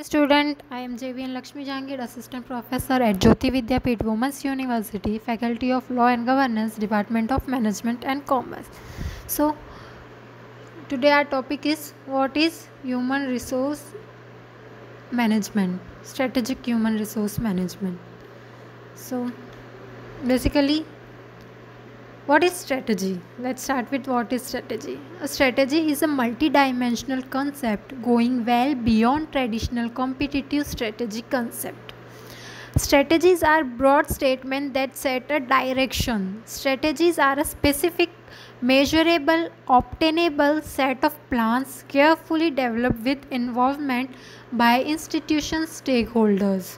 Student, I am JVN Lakshmi Jangir, Assistant Professor at Jyoti Vidyapeeth Women's University, Faculty of Law and Governance, Department of Management and Commerce. So, today our topic is what is human resource management, strategic human resource management. So, basically, what is strategy? Let's start with what is strategy. A strategy is a multi-dimensional concept going well beyond traditional competitive strategy concept. Strategies are broad statements that set a direction. Strategies are a specific, measurable, obtainable set of plans carefully developed with involvement by institution stakeholders.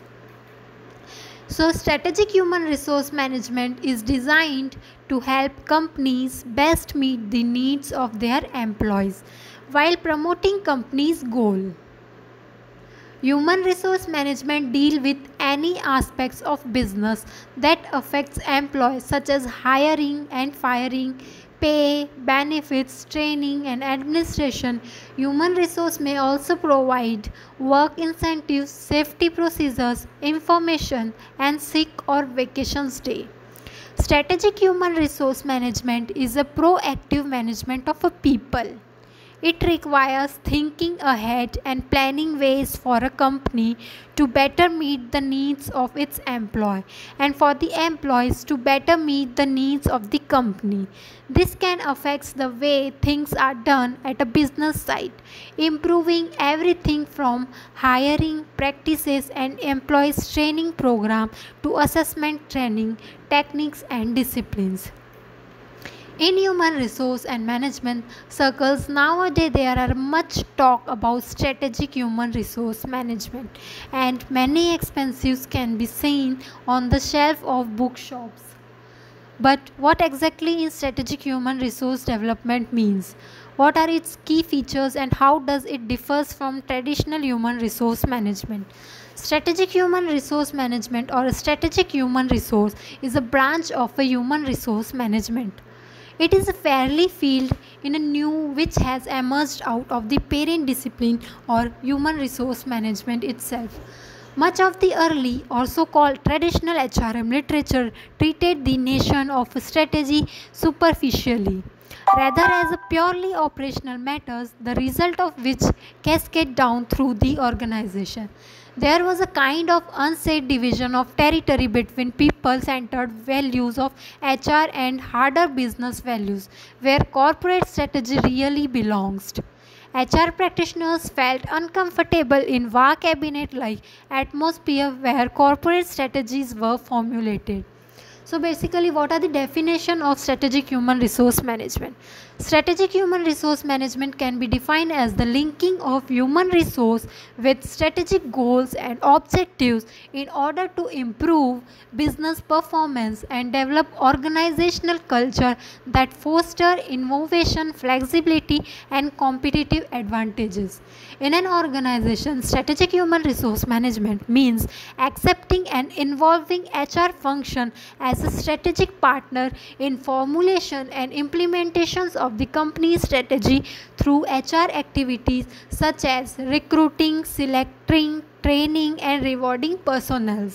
So, strategic human resource management is designed to help companies best meet the needs of their employees while promoting companies' goal. Human resource management deal with any aspects of business that affects employees such as hiring and firing, pay, benefits, training and administration. Human resource may also provide work incentives, safety procedures, information and sick or vacation stay. Strategic human resource management is a proactive management of a people. It requires thinking ahead and planning ways for a company to better meet the needs of its employee and for the employees to better meet the needs of the company. This can affect the way things are done at a business site, improving everything from hiring practices and employees training program to assessment training, techniques and disciplines. In human resource and management circles nowadays there are much talk about strategic human resource management and many expensives can be seen on the shelf of bookshops. But what exactly is strategic human resource development means? What are its key features and how does it differ from traditional human resource management? Strategic human resource management or a strategic human resource is a branch of a human resource management. It is a fairly field in a new which has emerged out of the parent discipline or human resource management itself. Much of the early, also called traditional HRM literature, treated the notion of strategy superficially, rather as a purely operational matters, the result of which cascade down through the organization. There was a kind of unsaid division of territory between people-centered values of HR and harder business values, where corporate strategy really belongs. HR practitioners felt uncomfortable in war cabinet-like atmosphere where corporate strategies were formulated. So basically, what are the definition of strategic human resource management? Strategic human resource management can be defined as the linking of human resource with strategic goals and objectives in order to improve business performance and develop organizational culture that foster innovation, flexibility and competitive advantages. In an organization, strategic human resource management means accepting and involving HR function as a strategic partner in formulation and implementations of the company's strategy through HR activities such as recruiting, selecting, training and rewarding personnel.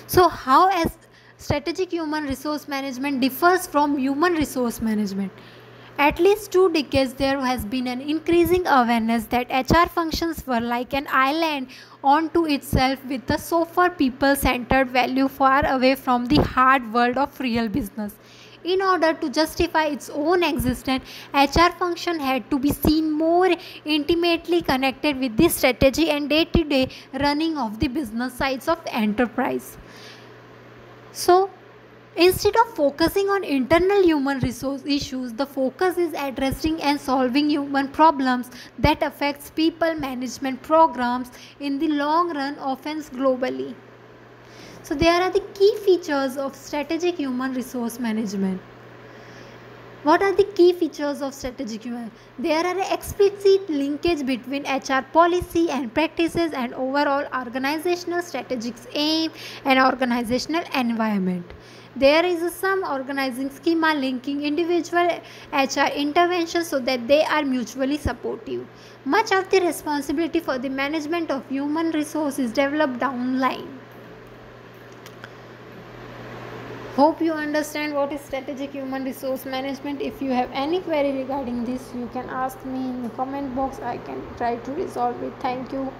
So how as strategic human resource management differs from human resource management? At least 2 decades there has been an increasing awareness that HR functions were like an island onto itself with a sofa people-centered value far away from the hard world of real business. In order to justify its own existence, HR function had to be seen more intimately connected with the strategy and day-to-day running of the business sides of enterprise. So, instead of focusing on internal human resource issues, the focus is addressing and solving human problems that affects people management programs in the long run, often globally. So there are the key features of strategic human resource management. What are the key features of strategic human? There are an explicit linkage between HR policy and practices and overall organizational strategic aim and organizational environment. There is some organizing schema linking individual HR interventions so that they are mutually supportive. Much of the responsibility for the management of human resource is developed downline. Hope you understand what is strategic human resource management. If you have any query regarding this, you can ask me in the comment box. I can try to resolve it. Thank you.